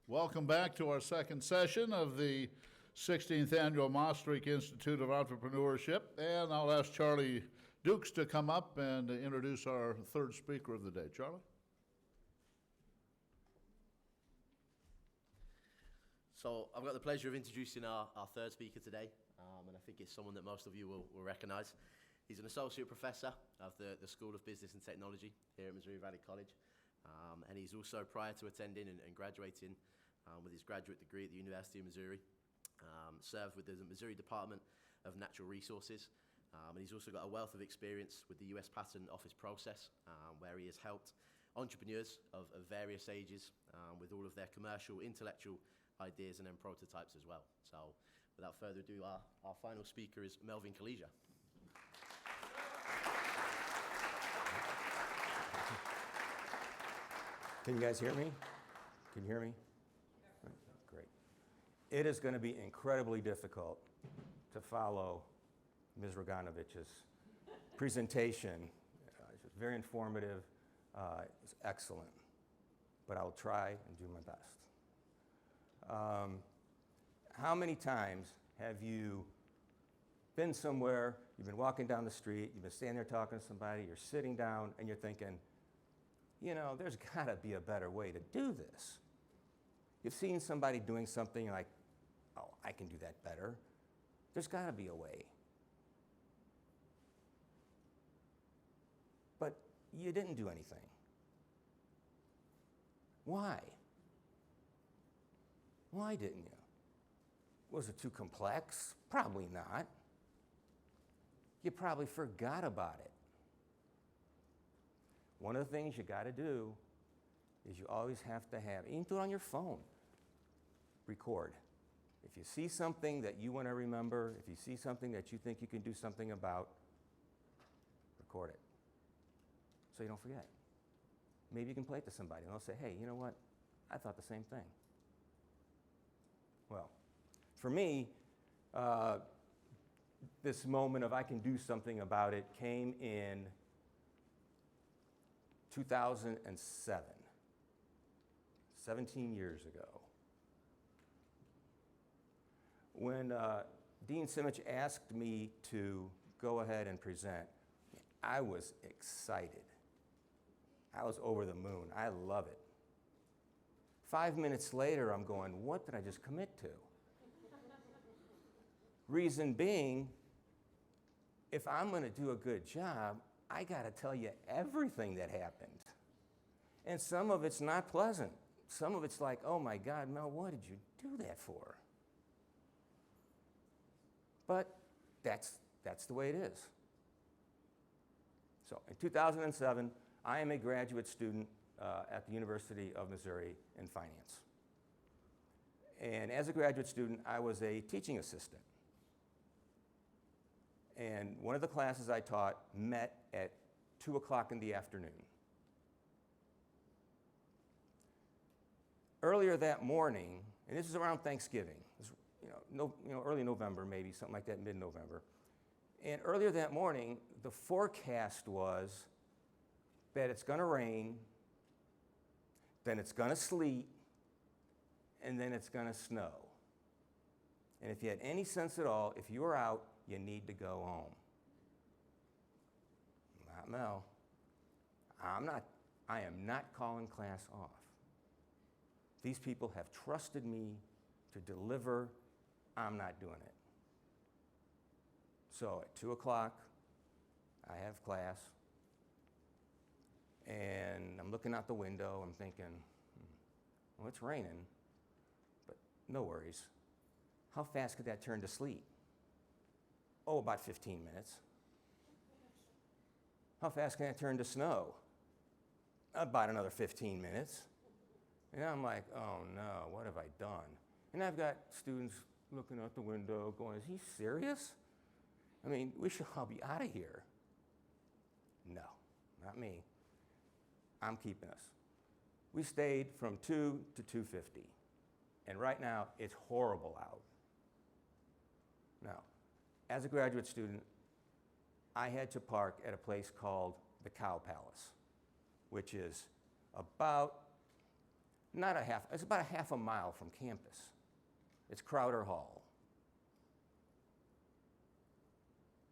Welcome back to our second session of the 16th Annual Maastricht Institute of Entrepreneurship. And I'll ask Charlie Dukes to come up and introduce our third speaker of the day. Charlie? So I've got the pleasure of introducing our third speaker today, and I think it's someone that most of you will recognize. He's an associate professor of the School of Business and Technology here at Missouri Valley College. And he's also, prior to attending and graduating with his graduate degree at the University of Missouri, served with the Missouri Department of Natural Resources. And he's also got a wealth of experience with the US Patent Office process, where he has helped entrepreneurs of various ages with all of their commercial, intellectual ideas and then prototypes as well. So without further ado, our final speaker is Melvin Corlija. Can you guys hear me? Can you hear me? Yeah. Great. It is going to be incredibly difficult to follow Ms. Roganovich's presentation. It's very informative. It's excellent. But I'll try and do my best. How many times have you been somewhere, you've been walking down the street, you've been standing there talking to somebody, you're sitting down, and you're thinking, you know, there's got to be a better way to do this. You've seen somebody doing something like, oh, I can do that better. There's got to be a way. But you didn't do anything. Why? Why didn't you? Was it too complex? Probably not. You probably forgot about it. One of the things you got to do is you always have to have, you can do it on your phone, record. If you see something that you want to remember, if you see something that you think you can do something about, record it so you don't forget. Maybe you can play it to somebody and they'll say, hey, you know what? I thought the same thing. Well, for me, this moment of I can do something about it came in 2007, 17 years ago, when Dean Simich asked me to go ahead and present. I was excited. I was over the moon. I love it. 5 minutes later, I'm going, what did I just commit to? Reason being, if I'm going to do a good job, I got to tell you everything that happened. And some of it's not pleasant. Some of it's like, oh my God, Mel, what did you do that for? But that's the way it is. So in 2007, I am a graduate student at the University of Missouri in finance. And as a graduate student, I was a teaching assistant. And one of the classes I taught met at 2 o'clock in the afternoon. Earlier that morning, and this is around Thanksgiving, this, early November maybe, something like that, mid-November. And earlier that morning, the forecast was that it's going to rain, then it's going to sleet, and then it's going to snow. And if you had any sense at all, if you were out, you need to go home. Not Mel. I am not calling class off. These people have trusted me to deliver. I'm not doing it. So at 2 o'clock, I have class. And I'm looking out the window. I'm thinking, well, it's raining, but no worries. How fast could that turn to sleet? Oh, about 15 minutes. How fast can that turn to snow? About another 15 minutes. And I'm like, oh no, what have I done? And I've got students looking out the window going, is he serious? I mean, we should all be out of here. No, not me. I'm keeping us. We stayed from 2 to 2:50. And right now, it's horrible out. Now, as a graduate student, I had to park at a place called the Cow Palace, which is about not a half, it's about a half a mile from campus. It's Crowder Hall.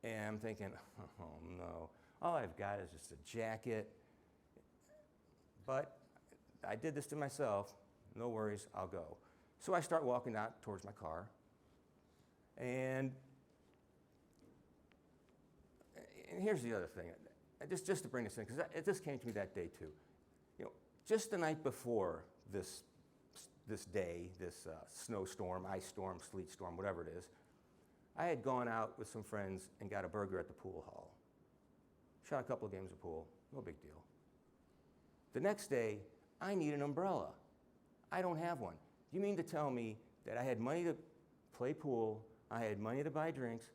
And I'm thinking, oh no, all I've got is just a jacket. But I did this to myself, no worries, I'll go. So I start walking out towards my car, and here's the other thing, just to bring this in, because this came to me that day too. You know, just the night before this day, this snowstorm, ice storm, sleet storm, whatever it is, I had gone out with some friends and got a burger at the pool hall. Shot a couple of games of pool, no big deal. The next day, I need an umbrella. I don't have one. You mean to tell me that I had money to play pool, I had money to buy drinks,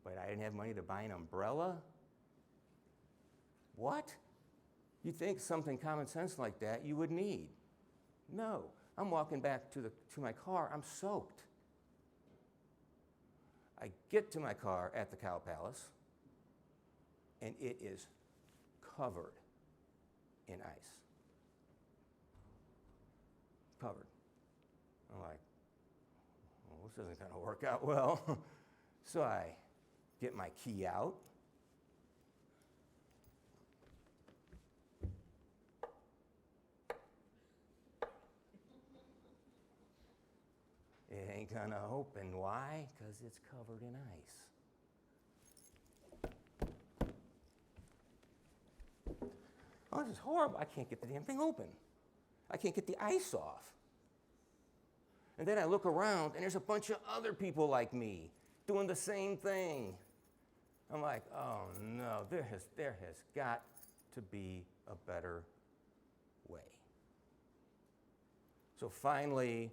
but I didn't have money to buy an umbrella? What? You think something common sense like that you would need? No. I'm walking back to my car, I'm soaked. I get to my car at the Cow Palace, and it is covered in ice. Covered. I'm like, well, this isn't going to work out well. So I get my key out. It ain't going to open. Why? Because it's covered in ice. Oh, this is horrible. I can't get the damn thing open. I can't get the ice off. And then I look around, and there's a bunch of other people like me doing the same thing. I'm like, oh no, there has got to be a better way. So finally,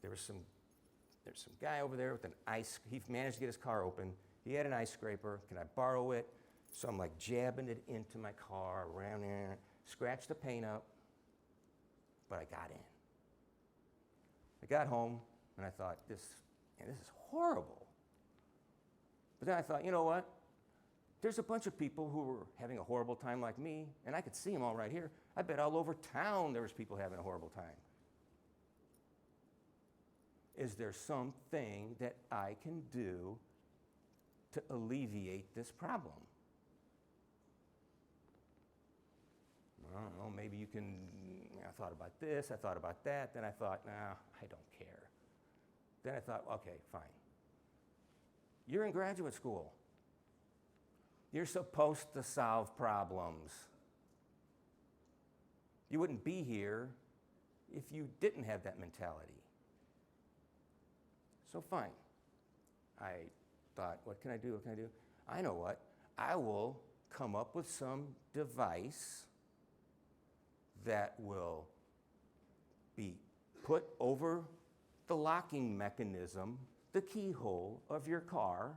there's some guy over there with he managed to get his car open. He had an ice scraper. Can I borrow it? So I'm like jabbing it into my car, around there, scratched the paint up, but I got in. I got home, and I thought, this is horrible. But then I thought, you know what? There's a bunch of people who were having a horrible time like me, and I could see them all right here. I bet all over town there was people having a horrible time. Is there something that I can do to alleviate this problem? I don't know, maybe you can, I thought about this, I thought about that, then I thought, nah, I don't care. Then I thought, okay, fine. You're in graduate school. You're supposed to solve problems. You wouldn't be here if you didn't have that mentality. So fine. I thought, what can I do? What can I do? I know what. I will come up with some device that will be put over the locking mechanism, the keyhole of your car,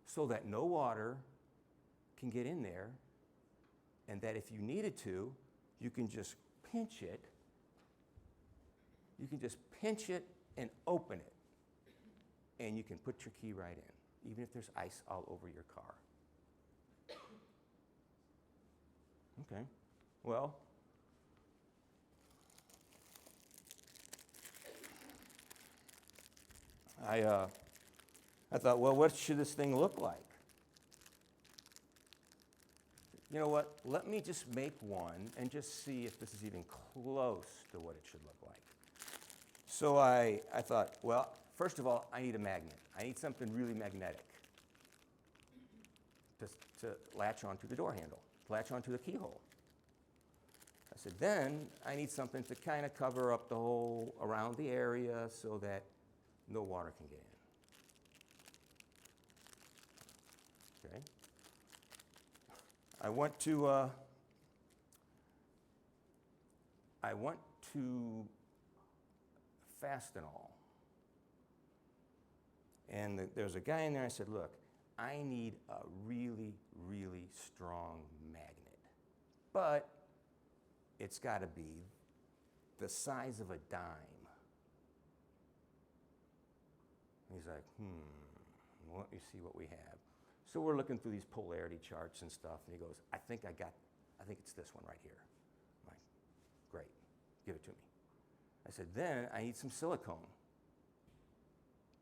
so that no water can get in there, and that if you needed to, you can just pinch it. You can just pinch it and open it, and you can put your key right in, even if there's ice all over your car. Okay, well, I thought, well, what should this thing look like? You know what? Let me just make one and just see if this is even close to what it should look like. So I thought, well, first of all, I need a magnet. I need something really magnetic to latch onto the door handle, latch onto the keyhole. I said, then I need something to kind of cover up the whole, around the area so that no water can get in. Okay. I want to Fastenal. And there's a guy in there, I said, look, I need a really, really strong magnet. But it's got to be the size of a dime. He's like, let me see what we have. So we're looking through these polarity charts and stuff, and he goes, I think it's this one right here. I'm like, great, give it to me. I said, then I need some silicone.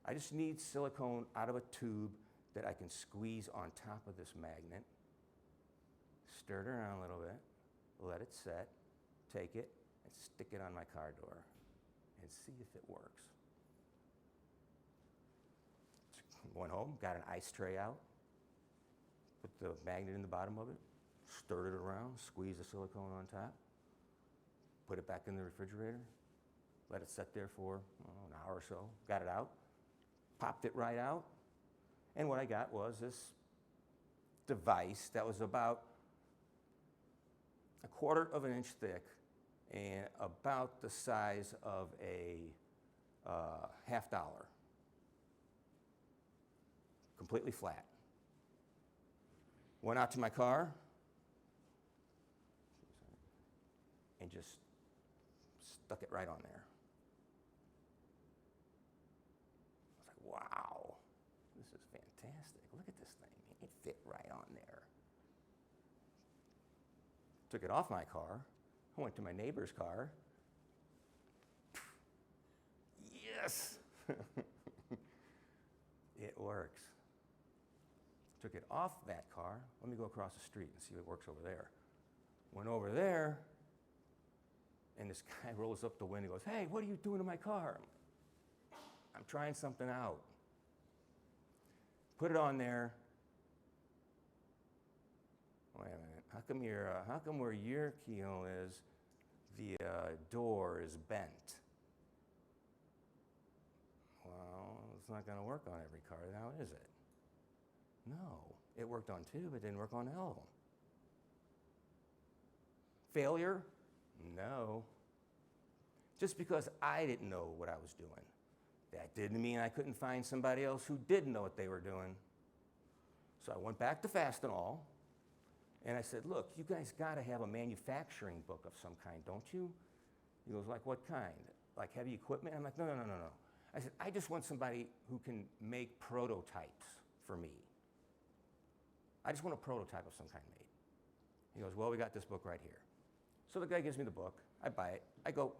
I just need silicone out of a tube that I can squeeze on top of this magnet, stir it around a little bit, let it set, take it, and stick it on my car door and see if it works. Went home, got an ice tray out, put the magnet in the bottom of it, stirred it around, squeezed the silicone on top, put it back in the refrigerator, let it set there for an hour or so, got it out, popped it right out, and what I got was this device that was about 1/4 of an inch thick and about the size of a $50, completely flat. Went out to my car and just stuck it right on there. I was like, wow, this is fantastic. Look at this thing. It fit right on there. Took it off my car. I went to my neighbor's car. Yes! It works. Took it off that car. Let me go across the street and see what works over there. Went over there, and this guy rolls up the window and goes, hey, what are you doing to my car? I'm trying something out. Put it on there. Wait a minute. How come where your keyhole is, the door is bent? Well, it's not going to work on every car now, is it? No. It worked on 2, but it didn't work on all of them. Failure? No. Just because I didn't know what I was doing, that didn't mean I couldn't find somebody else who did know what they were doing. So I went back to Fastenal, and I said, look, you guys got to have a manufacturing book of some kind, don't you? He goes, like what kind? Like heavy equipment? I'm like, no. I said, I just want somebody who can make prototypes for me. I just want a prototype of some kind made. He goes, well, we got this book right here. So the guy gives me the book. I buy it. I go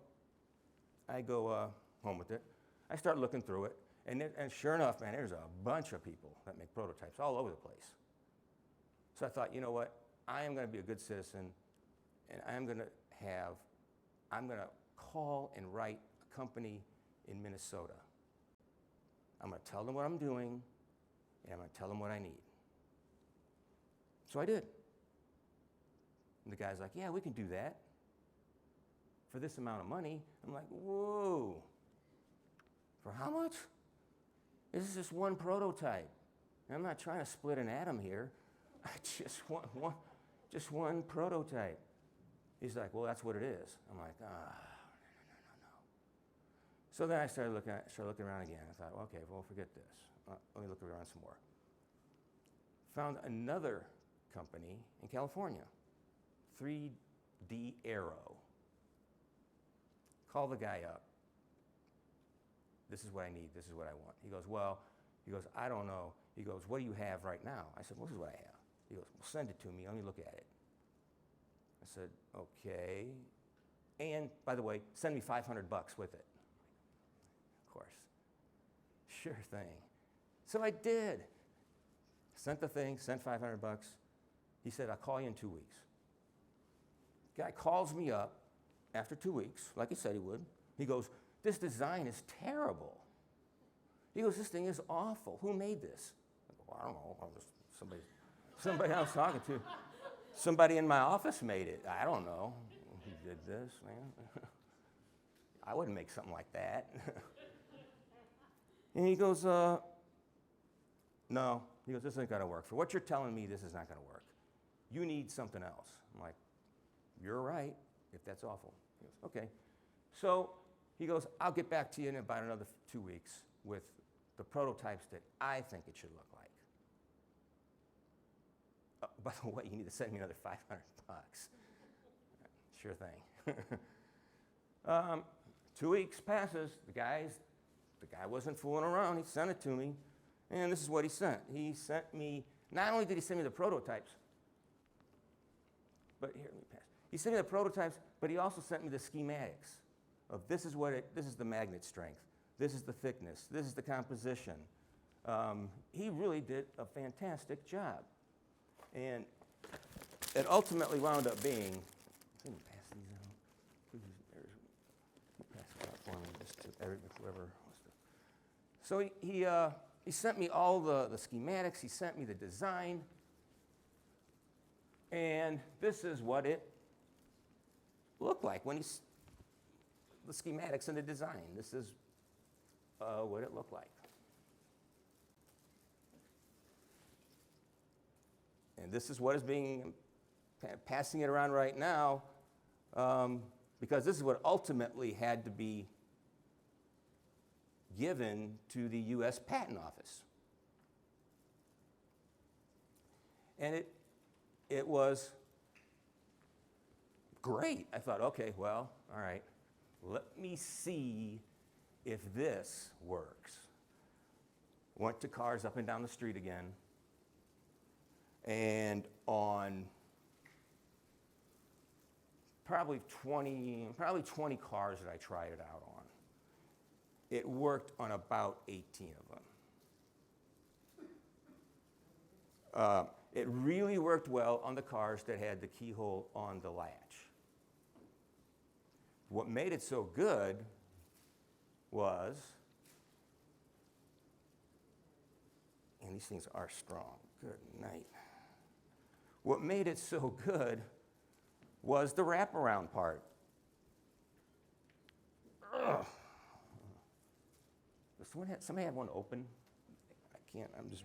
home with it. I start looking through it. And sure enough, man, there's a bunch of people that make prototypes all over the place. So I thought, you know what? I am going to be a good citizen, and I'm going to call and write a company in Minnesota. I'm going to tell them what I'm doing, and I'm going to tell them what I need. So I did. And the guy's like, yeah, we can do that for this amount of money. I'm like, whoa. For how much? This is just one prototype. And I'm not trying to split an atom here. I just want one prototype. He's like, well, that's what it is. I'm like, no. So then I started looking around again. I thought, okay, well, forget this. Let me look around some more. Found another company in California, 3D Aero. Call the guy up. This is what I need. This is what I want. He goes, I don't know. He goes, what do you have right now? I said, well, this is what I have. He goes, well, send it to me. Let me look at it. I said, okay. And, by the way, send me $500 with it. Of course. Sure thing. So I did. Sent the thing, sent $500. He said, I'll call you in 2 weeks. Guy calls me up after 2 weeks, like he said he would. He goes, this design is terrible. He goes, this thing is awful. Who made this? I go, well, I don't know. Somebody I was talking to. Somebody in my office made it. I don't know who did this, man. I wouldn't make something like that. And he goes, no. He goes, this isn't going to work. For what you're telling me, this is not going to work. You need something else. I'm like, you're right, if that's awful. He goes, okay. So he goes, I'll get back to you in about another 2 weeks with the prototypes that I think it should look like. By the way, you need to send me another $500. Sure thing. 2 weeks passes. The guy wasn't fooling around. He sent it to me. And this is what he sent. He sent me, not only did he send me the prototypes, but here, let me pass. He sent me the prototypes, but he also sent me the schematics of this is the magnet strength, this is the thickness, this is the composition. He really did a fantastic job. And it ultimately wound up being, can you pass these out? Please, pass it out for me, just to whoever wants to. So he sent me all the schematics, he sent me the design, and this is what it looked like when the schematics and the design. This is what it looked like. And this is what is being, passing it around right now, because this is what ultimately had to be given to the U.S. Patent Office. And it was great. I thought, okay, well, all right, let me see if this works. Went to cars up and down the street again. And on probably 20 cars that I tried it out on, it worked on about 18 of them. It really worked well on the cars that had the keyhole on the latch. What made it so good was, and these things are strong, good night. What made it so good was the wraparound part. Ugh. Somebody had one open? I can't, I'm just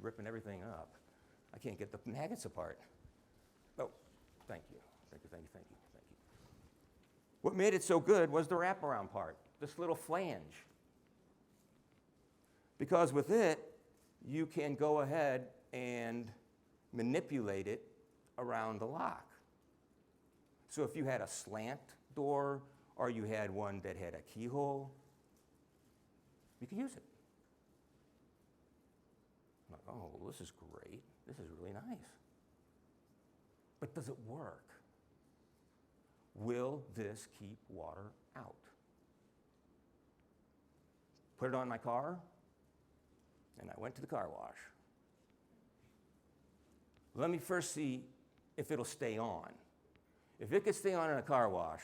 ripping everything up. I can't get the magnets apart. Oh, thank you. What made it so good was the wraparound part, this little flange. Because with it, you can go ahead and manipulate it around the lock. So if you had a slant door or you had one that had a keyhole, you could use it. I'm like, oh, well, this is great. This is really nice. But does it work? Will this keep water out? Put it on my car, and I went to the car wash. Let me first see if it'll stay on. If it could stay on in a car wash,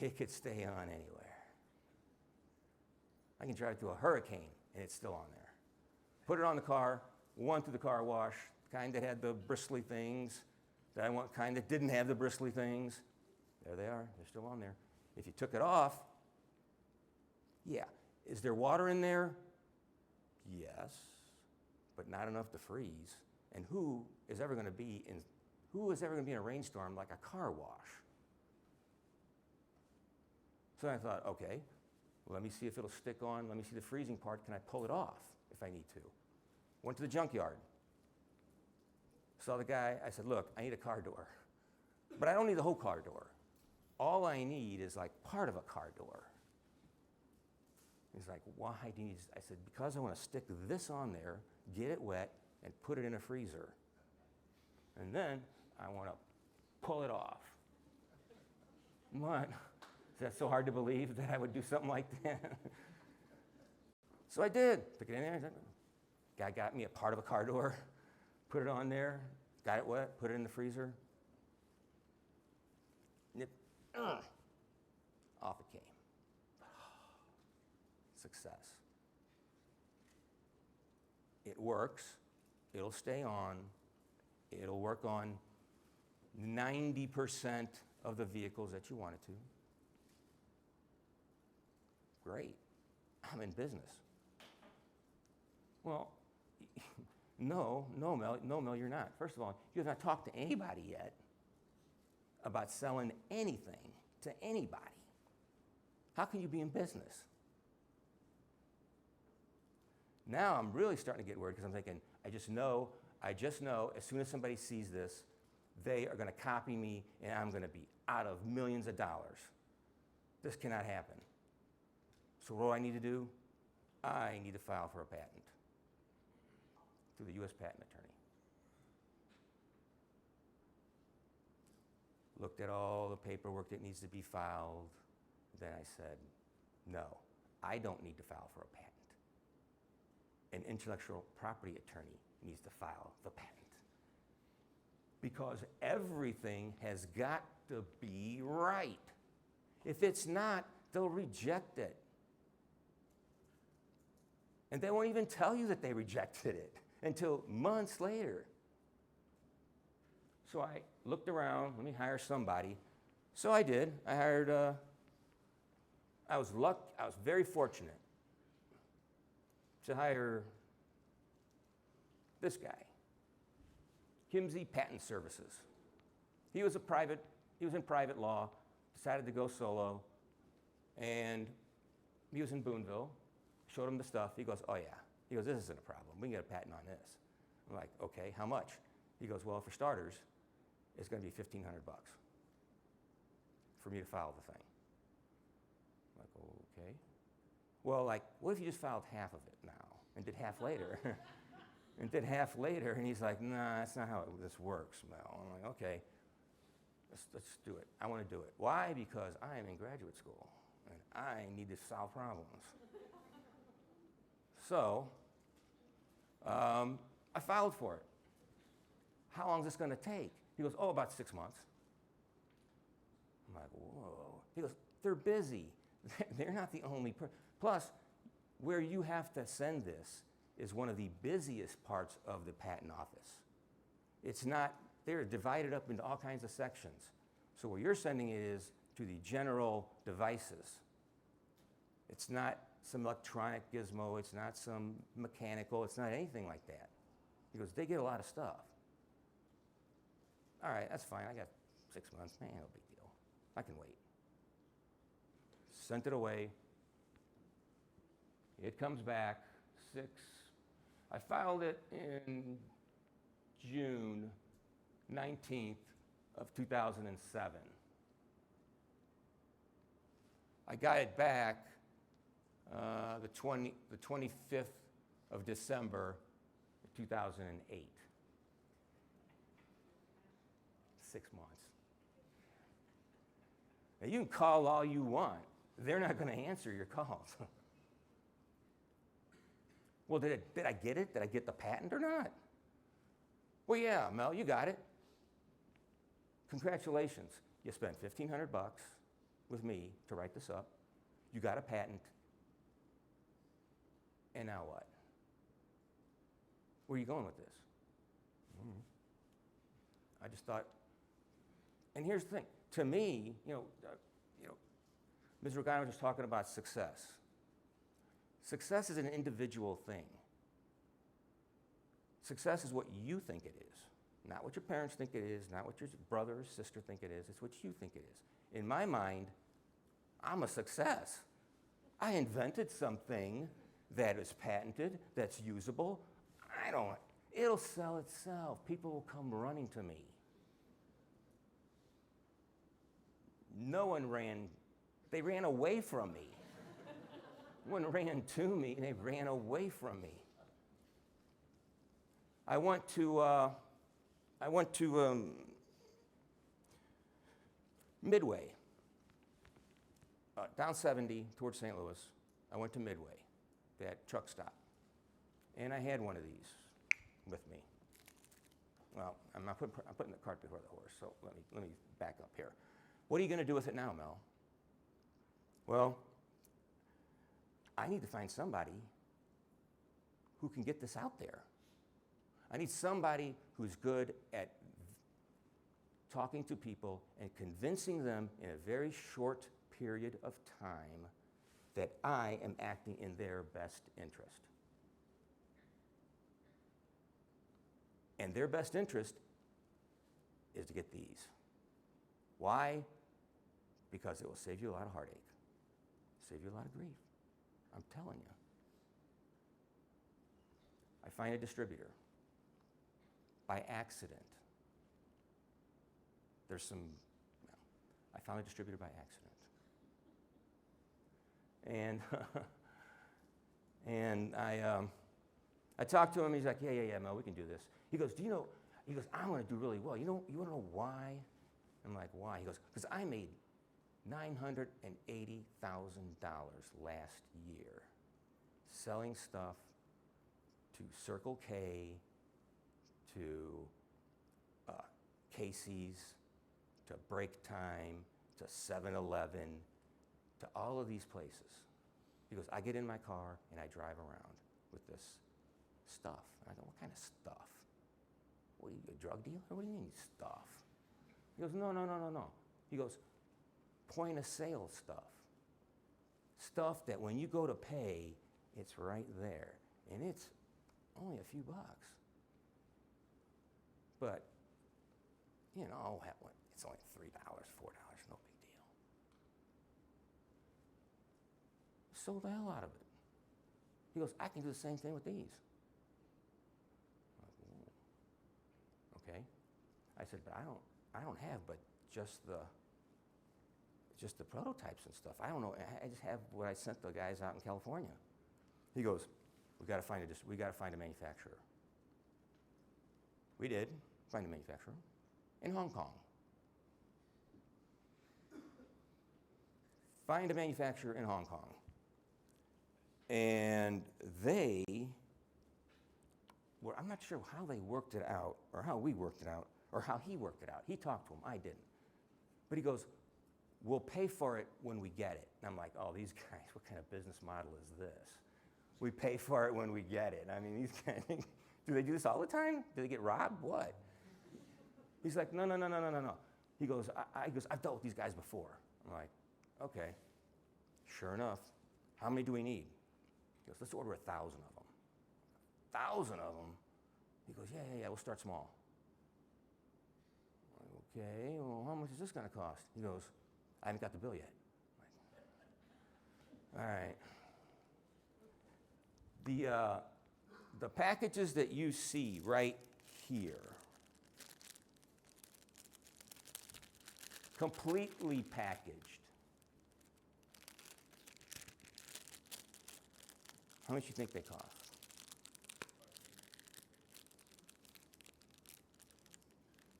it could stay on anywhere. I can drive through a hurricane, and it's still on there. Put it on the car, went through the car wash, kind that had the bristly things, that I want kind that didn't have the bristly things. There they are, they're still on there. If you took it off, yeah. Is there water in there? Yes, but not enough to freeze. And who is ever going to be in a rainstorm like a car wash? So I thought, okay, well, let me see if it'll stick on. Let me see the freezing part. Can I pull it off if I need to? Went to the junkyard. Saw the guy. I said, look, I need a car door. But I don't need the whole car door. All I need is like part of a car door. He's like, why do you need this? I said, because I want to stick this on there, get it wet, and put it in a freezer. And then I want to pull it off. What? Is that so hard to believe that I would do something like that? So I did. Took it in there. Guy got me a part of a car door, put it on there, got it wet, put it in the freezer. Off it came. Success. It works. It'll stay on. It'll work on 90% of the vehicles that you want it to. Great. I'm in business. Well, no, Mel, you're not. First of all, you have not talked to anybody yet about selling anything to anybody. How can you be in business? Now I'm really starting to get worried because I'm thinking, I just know, as soon as somebody sees this, they are going to copy me and I'm going to be out of millions of dollars. This cannot happen. So what do I need to do? I need to file for a patent through the U.S. Patent Attorney. Looked at all the paperwork that needs to be filed, then I said, no, I don't need to file for a patent. An intellectual property attorney needs to file the patent. Because everything has got to be right. If it's not, they'll reject it. And they won't even tell you that they rejected it until months later. So I looked around, let me hire somebody. So I did. I hired, I was very fortunate to hire this guy, Kimsey Patent Services. He was in private law, decided to go solo, and he was in Boonville. Showed him the stuff. He goes, oh yeah. He goes, this isn't a problem. We can get a patent on this. I'm like, okay, how much? He goes, well, for starters, it's going to be $1,500 for me to file the thing. I'm like, okay. Well, like, what if you just filed half of it now and did half later? And he's like, nah, that's not how this works, Mel. I'm like, okay, let's do it. I want to do it. Why? Because I am in graduate school, and I need to solve problems. So, I filed for it. How long is this going to take? He goes, oh, about 6 months. I'm like, whoa. He goes, they're busy. They're not the only person. Plus, where you have to send this is one of the busiest parts of the patent office. It's not, they're divided up into all kinds of sections. So where you're sending it is to the general devices. It's not some electronic gizmo, it's not some mechanical, it's not anything like that. He goes, they get a lot of stuff. All right, that's fine, I got 6 months, man, no big deal. I can wait. Sent it away. It comes back, I filed it in June 19th of 2007. I got it back the 25th of December 2008. 6 months. Now you can call all you want. They're not going to answer your calls. Well, did I get it? Did I get the patent or not? Well, yeah, Mel, you got it. Congratulations. You spent $1,500 with me to write this up. You got a patent. And now what? Where are you going with this? I just thought, and here's the thing. To me, Ms. Rogano was just talking about success. Success is an individual thing. Success is what you think it is, not what your parents think it is, not what your brother or sister think it is. It's what you think it is. In my mind, I'm a success. I invented something that is patented, that's usable. It'll sell itself. People will come running to me. No one they ran away from me. No one ran to me, they ran away from me. I went to Midway, down 70 towards St. Louis. I went to Midway, that truck stop, and I had one of these with me. Well, I'm putting the cart before the horse, so let me back up here. What are you going to do with it now, Mel? Well, I need to find somebody who can get this out there. I need somebody who's good at talking to people and convincing them in a very short period of time that I am acting in their best interest. And their best interest is to get these. Why? Because it will save you a lot of heartache, save you a lot of grief. I'm telling you. I find a distributor by accident. I found a distributor by accident. And I talked to him, he's like, yeah, Mel, we can do this. He goes, I'm gonna do really well. You want to know why? I'm like, why? He goes, because I made $980,000 last year selling stuff to Circle K, to Casey's, to Break Time, to 7-Eleven, to all of these places. He goes, I get in my car and I drive around with this stuff. And I go, what kind of stuff? What are you, a drug dealer? What do you mean stuff? He goes, no. He goes, point of sale stuff. Stuff that when you go to pay, it's right there. And it's only a few bucks. But, you know, it's only $3, $4, no big deal. Sold the hell out of it. He goes, I can do the same thing with these. I'm like, "Whoa." Okay. I said, but I don't have but just the prototypes and stuff. I don't know. I just have what I sent the guys out in California. He goes, we got to find a manufacturer. We did find a manufacturer in Hong Kong. Find a manufacturer in Hong Kong. And I'm not sure how they worked it out, or how we worked it out, or how he worked it out. He talked to him, I didn't. But he goes, we'll pay for it when we get it. And I'm like, oh, these guys, what kind of business model is this? We pay for it when we get it. I mean, these guys, do they do this all the time? Do they get robbed? What? He's like, no. He goes, I've dealt with these guys before. I'm like, okay, sure enough. How many do we need? He goes, let's order 1,000 of them. 1,000 of them? He goes, yeah, we'll start small. I'm like, okay, well, how much is this going to cost? He goes, I haven't got the bill yet. I'm like, all right. The packages that you see right here, completely packaged. How much do you think they cost?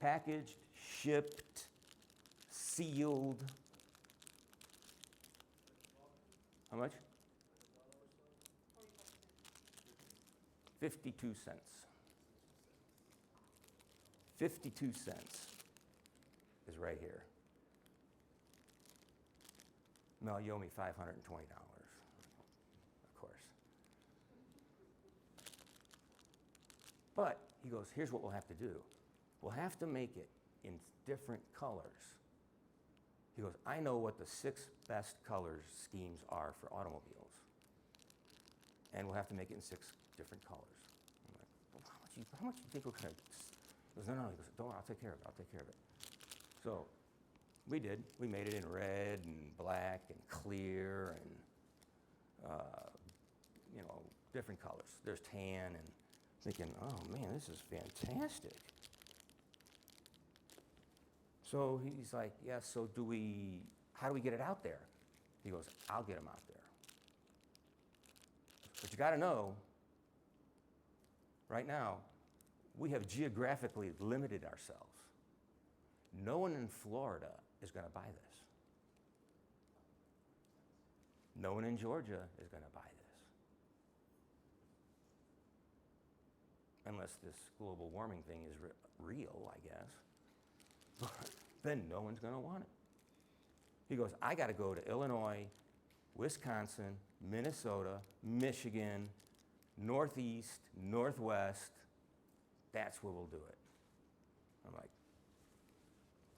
Packaged, shipped, sealed. How much? 52 cents. 52 cents is right here. Mel, you owe me $520, of course. But he goes, here's what we'll have to do. We'll have to make it in different colors. He goes, I know what the 6 best color schemes are for automobiles. And we'll have to make it in 6 different colors. I'm like, well, how much do you think we're going to? He goes, no. He goes, don't worry, I'll take care of it. So we did. We made it in red and black and clear and, different colors. There's tan and thinking, oh man, this is fantastic. So he's like, yeah, so how do we get it out there? He goes, I'll get them out there. But you got to know, right now, we have geographically limited ourselves. No one in Florida is going to buy this. No one in Georgia is going to buy this. Unless this global warming thing is real, I guess. But then no one's going to want it. He goes, I got to go to Illinois, Wisconsin, Minnesota, Michigan, Northeast, Northwest. That's where we'll do it. I'm like,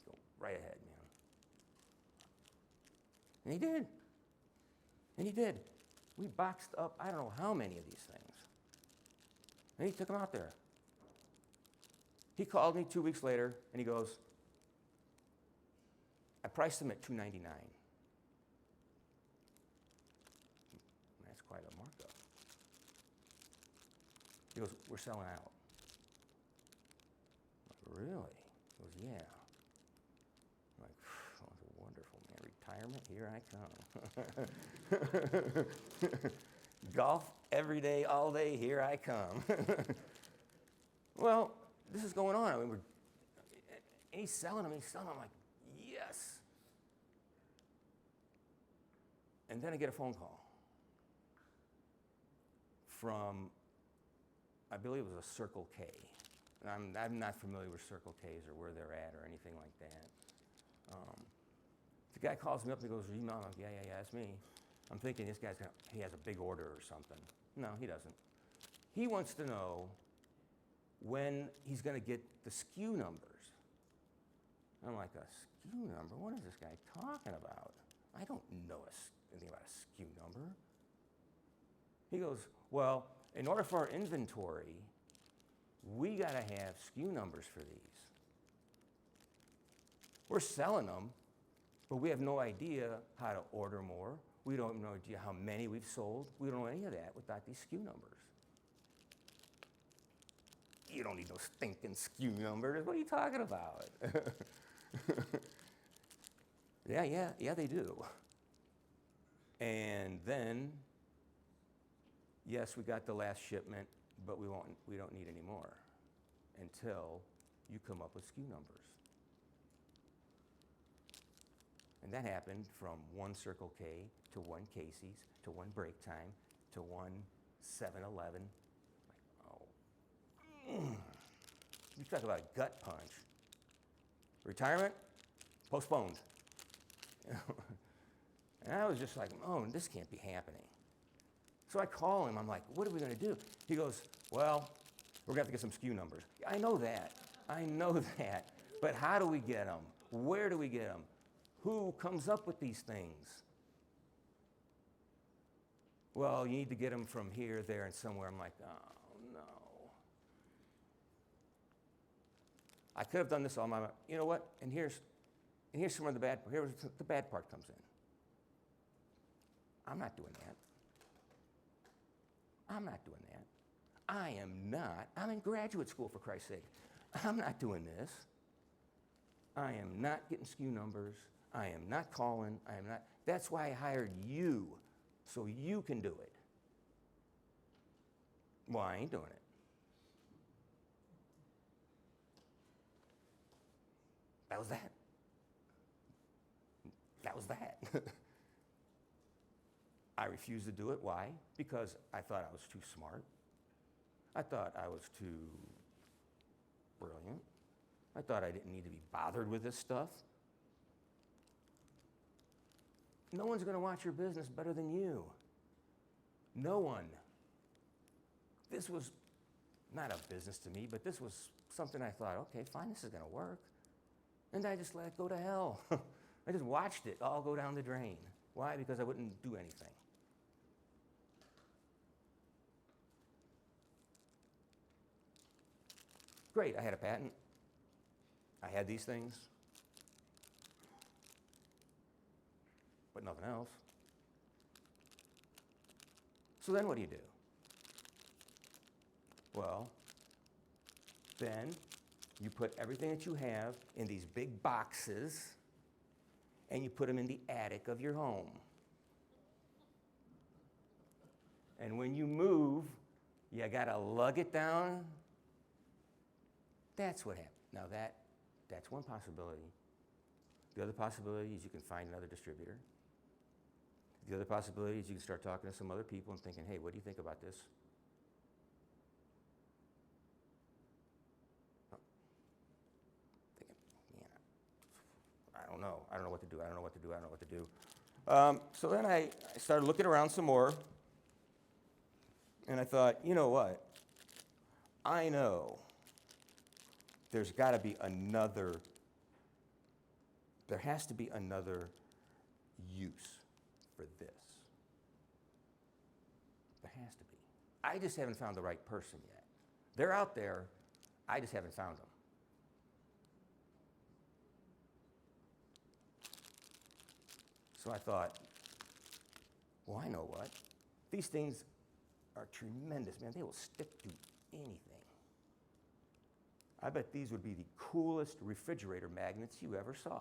go right ahead, man. And he did. We boxed up, I don't know how many of these things. And he took them out there. He called me 2 weeks later, and he goes, I priced them at $299. That's quite a markup. He goes, we're selling out. I'm like, really? He goes, yeah. I'm like, oh, that's wonderful, man. Retirement, here I come. Golf every day, all day, here I come. Well, this is going on. I mean, he's selling them. I'm like, yes. And then I get a phone call from, I believe it was a Circle K. And I'm not familiar with Circle Ks or where they're at or anything like that. The guy calls me up and he goes, email. I'm like, yeah, that's me. I'm thinking this guy's he has a big order or something. No, he doesn't. He wants to know when he's going to get the SKU numbers. I'm like, a SKU number? What is this guy talking about? I don't know anything about a SKU number. He goes, well, in order for our inventory, we got to have SKU numbers for these. We're selling them, but we have no idea how to order more. We don't have no idea how many we've sold. We don't know any of that without these SKU numbers. You don't need no stinking SKU numbers. What are you talking about? Yeah, they do. And then, yes, we got the last shipment, but we don't need any more until you come up with SKU numbers. And that happened from one Circle K to one Casey's to one Break Time to one 7-Eleven. You talk about a gut punch. Retirement? Postponed. And I was just like, oh, this can't be happening. So I call him, I'm like, what are we gonna do? He goes, well, we're gonna have to get some SKU numbers. I know that, but how do we get them? Where do we get them? Who comes up with these things? Well, you need to get them from here, there, and somewhere. I'm like, oh, no. I could have done this all my life. You know what? And here's some of the bad. Here's the bad part comes in. I'm not doing that. I'm in graduate school, for Christ's sake. I'm not doing this. I am not getting SKU numbers. I am not calling. That's why I hired you, so you can do it. Well, I ain't doing it. That was that. I refused to do it. Why? Because I thought I was too smart. I thought I was too brilliant. I thought I didn't need to be bothered with this stuff. No one's going to watch your business better than you. No one. This was not a business to me, but this was something I thought, okay, fine, this is going to work. And I just let it go to hell. I just watched it all go down the drain. Why? Because I wouldn't do anything. Great, I had a patent. I had these things, but nothing else. So then what do you do? Well, then you put everything that you have in these big boxes and you put them in the attic of your home. And when you move, you gotta lug it down. That's what happened. Now that's one possibility. The other possibility is you can find another distributor. The other possibility is you can start talking to some other people and thinking, hey, what do you think about this? Thinking, yeah, I don't know what to do. So then I started looking around some more, and I thought, you know what? I know there has to be another use for this. There has to be. I just haven't found the right person yet. They're out there, I just haven't found them. So I thought, well, I know what. These things are tremendous, man. They will stick to anything. I bet these would be the coolest refrigerator magnets you ever saw.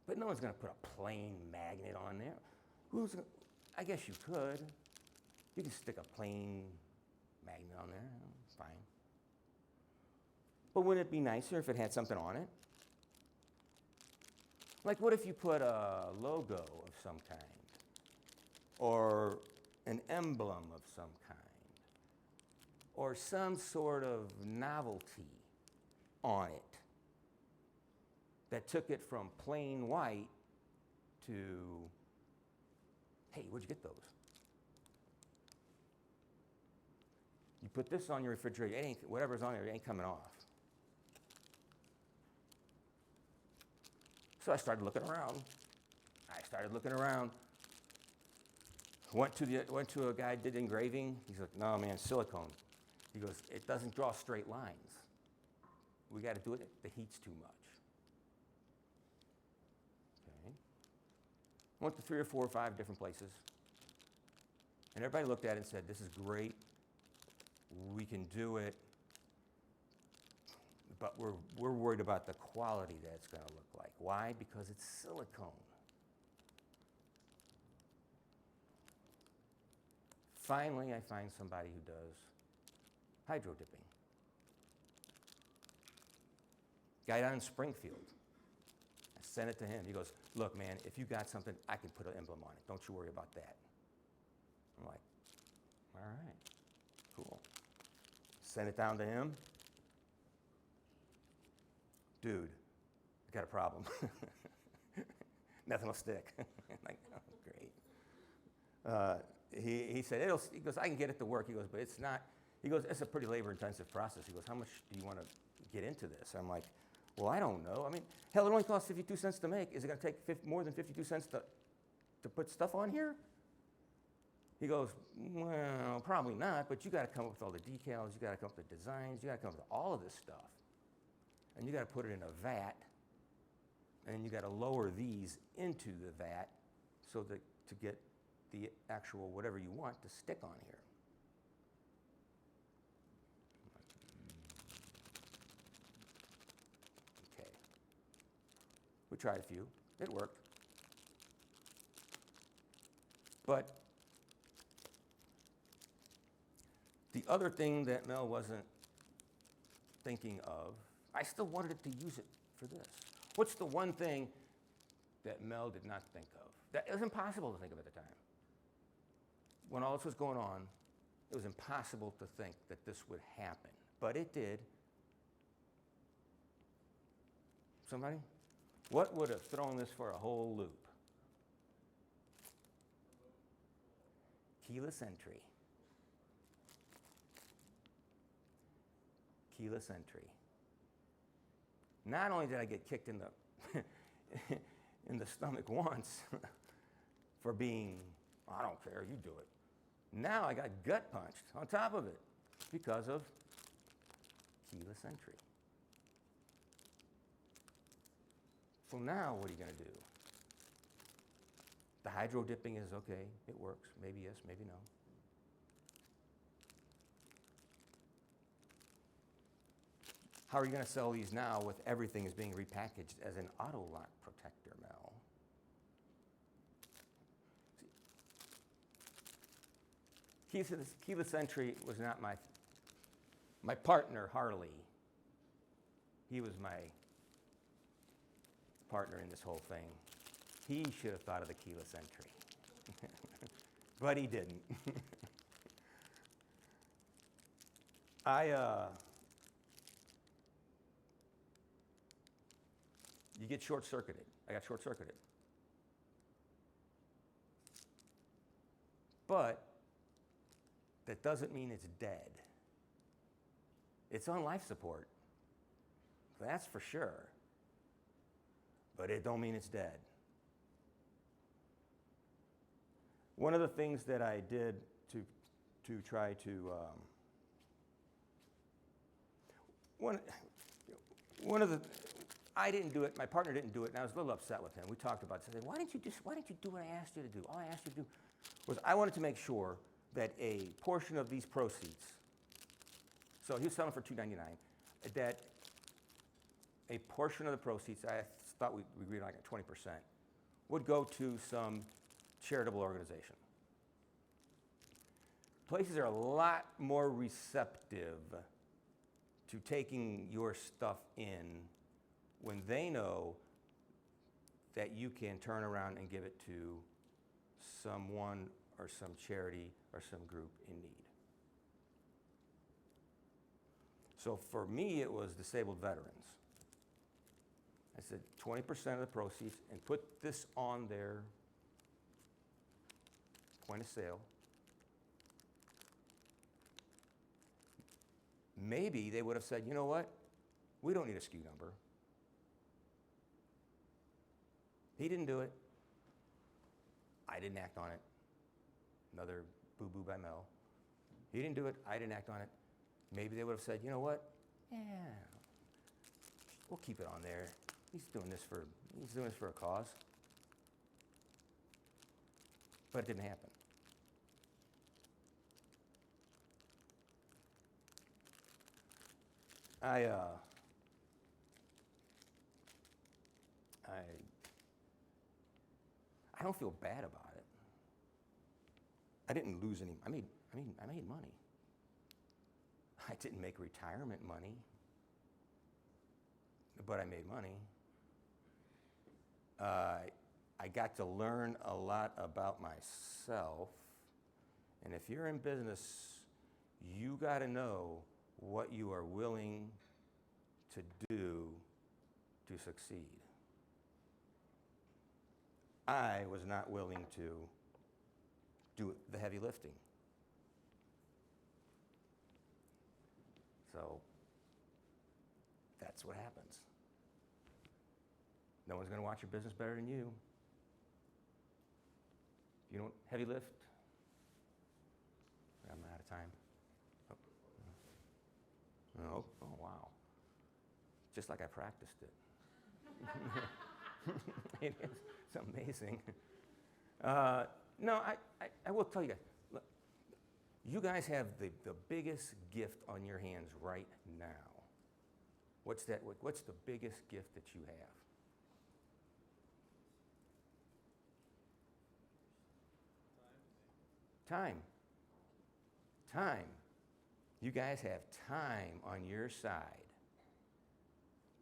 But no one's going to put a plain magnet on there. I guess you could. You can stick a plain magnet on there. It's fine. But wouldn't it be nicer if it had something on it? Like, what if you put a logo of some kind, or an emblem of some kind, or some sort of novelty on it that took it from plain white to, hey, where'd you get those? You put this on your refrigerator, it ain't, whatever's on there, it ain't coming off. So I started looking around. Went to a guy did engraving. He's like, no, man, silicone. He goes, it doesn't draw straight lines. We got to do it, the heat's too much. Okay. Went to 3 or 4 or 5 different places. And everybody looked at it and said, this is great. We can do it. But we're worried about the quality that it's going to look like. Why? Because it's silicone. Finally, I find somebody who does hydro dipping. Guy down in Springfield. I sent it to him. He goes, look, man, if you got something, I can put an emblem on it. Don't you worry about that. I'm like, all right, cool. Sent it down to him. Dude, I got a problem. Nothing will stick. I'm like, oh, great. He said, he goes, I can get it to work. He goes, but it's not, he goes, it's a pretty labor-intensive process. He goes, how much do you want to get into this? I'm like, well, I don't know. I mean, hell, it only costs 52 cents to make. Is it going to take more than 52 cents to put stuff on here? He goes, well, probably not, but you got to come up with all the decals. You got to come up with the designs. You got to come up with all of this stuff. And you got to put it in a vat, and you got to lower these into the vat so that to get the actual whatever you want to stick on here. Okay. We tried a few. It worked. But the other thing that Mel wasn't thinking of, I still wanted it to use it for this. What's the one thing that Mel did not think of? That it was impossible to think of at the time. When all this was going on, it was impossible to think that this would happen. But it did. Somebody? What would have thrown this for a whole loop? Keyless entry. Keyless entry. Not only did I get kicked in the in the stomach once for being, I don't care, you do it. Now I got gut punched on top of it because of keyless entry. So now what are you going to do? The hydro dipping is okay, it works, maybe yes, maybe no. How are you going to sell these now with everything is being repackaged as an auto lock protector, Mel? Keyless entry was not my partner, Harley. He was my partner in this whole thing. He should have thought of the keyless entry, but he didn't. You get short-circuited. I got short-circuited. But that doesn't mean it's dead. It's on life support. That's for sure. But it don't mean it's dead. One of the things that I did to try to I didn't do it. My partner didn't do it, and I was a little upset with him. We talked about it. I said, why didn't you do what I asked you to do? All I asked you to do was I wanted to make sure that a portion of these proceeds, so he was selling for $2.99, that a portion of the proceeds, I thought we agreed on like 20%, would go to some charitable organization. Places are a lot more receptive to taking your stuff in when they know that you can turn around and give it to someone or some charity or some group in need. So for me, it was disabled veterans. I said 20% of the proceeds, and put this on their point of sale. Maybe they would have said, you know what? We don't need a SKU number. He didn't do it. I didn't act on it. Another boo-boo by Mel. He didn't do it. I didn't act on it. Maybe they would have said, you know what? Yeah, we'll keep it on there. He's doing this for a cause. But it didn't happen. I don't feel bad about it. I didn't lose any. I made money. I didn't make retirement money, but I made money. I got to learn a lot about myself, and if you're in business, you got to know what you are willing to do to succeed. I was not willing to do the heavy lifting. So that's what happens. No one's going to watch your business better than you. If you don't heavy lift, I'm out of time. Oh, wow. Just like I practiced it. It's amazing. No, I will tell you guys, look, you guys have the biggest gift on your hands right now. What's that? What's the biggest gift that you have? Time. Time. You guys have time on your side.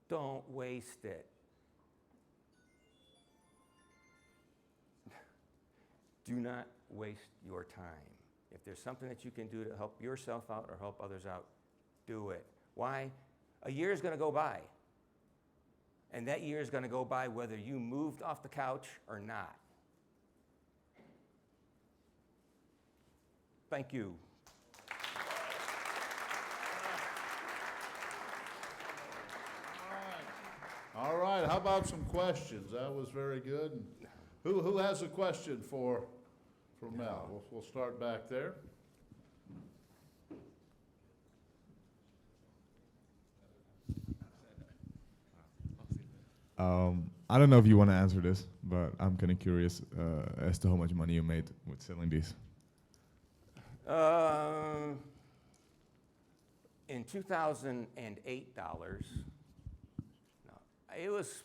Don't waste it. Do not waste your time. If there's something that you can do to help yourself out or help others out, do it. Why? A year is going to go by. And that year is going to go by whether you moved off the couch or not. Thank you. All right, how about some questions? That was very good. And who has a question for Mel? We'll start back there. I don't know if you want to answer this, but I'm kind of curious as to how much money you made with selling these. In 2008 dollars, no, it was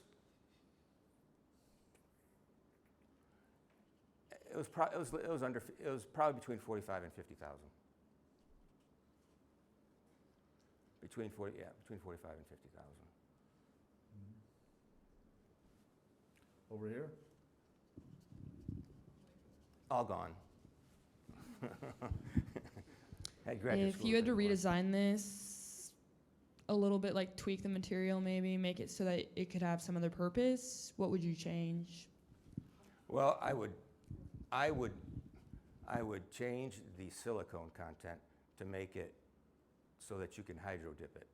probably between 45 and 50,000. Between 45 and 50,000. Over here. All gone. Had graduate If school you had to anymore. redesign this a little bit, like tweak the material, maybe make it so that it could have some other purpose, what would you change? Well, I would change the silicone content to make it so that you can hydro dip it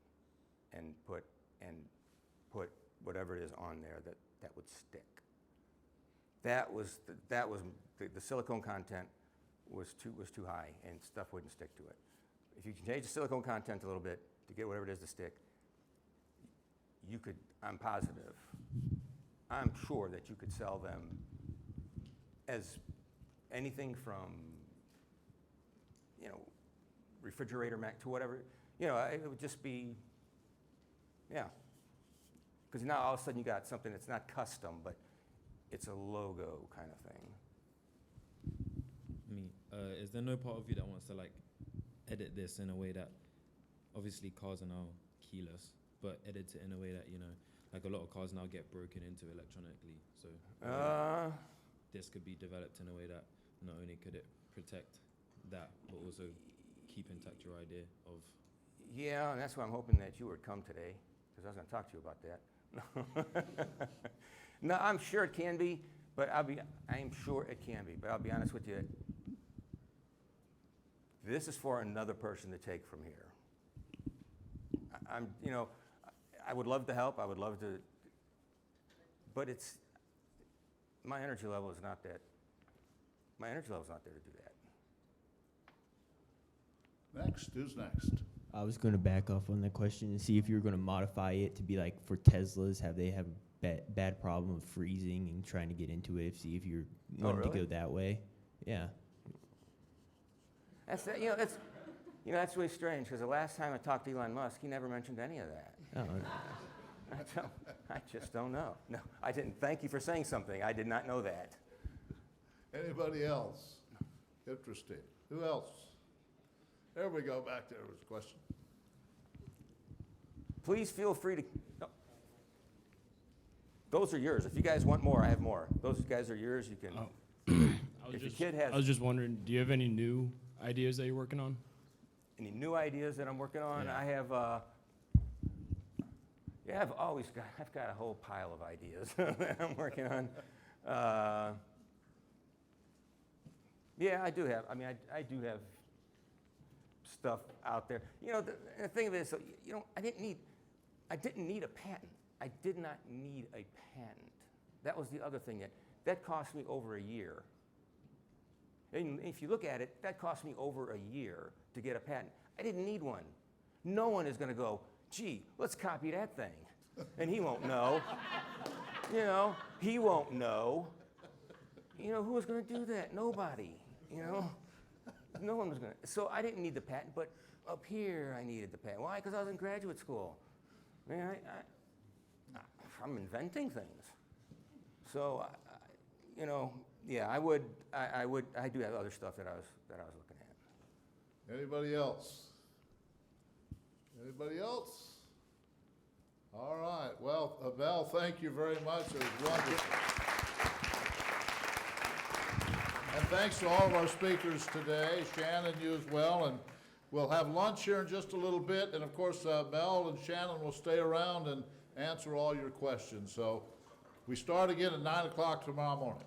and put whatever it is on there that would stick. The silicone content was too high and stuff wouldn't stick to it. If you can change the silicone content a little bit to get whatever it is to stick, you could, I'm sure that you could sell them as anything from, refrigerator mat to whatever, it would just be, yeah. Because now all of a sudden you got something that's not custom, but it's a logo kind of thing. Is there no part of you that wants to edit this in a way that, obviously cars are now keyless, but edit it in a way that, like a lot of cars now get broken into electronically. So this could be developed in a way that not only could it protect that, but also keep intact your idea of. Yeah, and that's why I'm hoping that you would come today, because I was going to talk to you about that. No, I'm sure it can be, but I'm sure it can be, but I'll be honest with you. This is for another person to take from here. I would love to help. I would love to, but my energy level is not that. My energy level is not there to do that. Next, who's next? I was going to back off on that question and see if you were going to modify it to be like for Teslas, they have a bad problem of freezing and trying to get into it. See if you're wanting to go that way. Yeah. That's really strange, because the last time I talked to Elon Musk, he never mentioned any of that. Oh, I just don't know. No, I didn't. Thank you for saying something. I did not know that. Anybody else? Interesting. Who else? There we go, back there was a question. Please feel free to. No. Those are yours. If you guys want more, I have more. Those guys are yours. You can. I was just wondering, do you have any new ideas that you're working on? Any new ideas that I'm working on? Yeah. I have. I've got a whole pile of ideas that I'm working on. Yeah, I do have. I do have stuff out there. The thing of it is, I didn't need a patent. I did not need a patent. That was the other thing that cost me over a year. And if you look at it, that cost me over a year to get a patent. I didn't need one. No one is going to go, gee, let's copy that thing. And he won't know. He won't know. Who was going to do that? Nobody. No one was going to. So I didn't need the patent, but up here I needed the patent. Why? Because I was in graduate school. I'm inventing things. So, yeah, I do have other stuff that I was looking at. Anybody else? Anybody else? All right. Well, Mel, thank you very much. It was wonderful. And thanks to all of our speakers today, Shannon, you as well. And we'll have lunch here in just a little bit. And of course, Mel and Shannon will stay around and answer all your questions. So we start again at 9 o'clock tomorrow morning.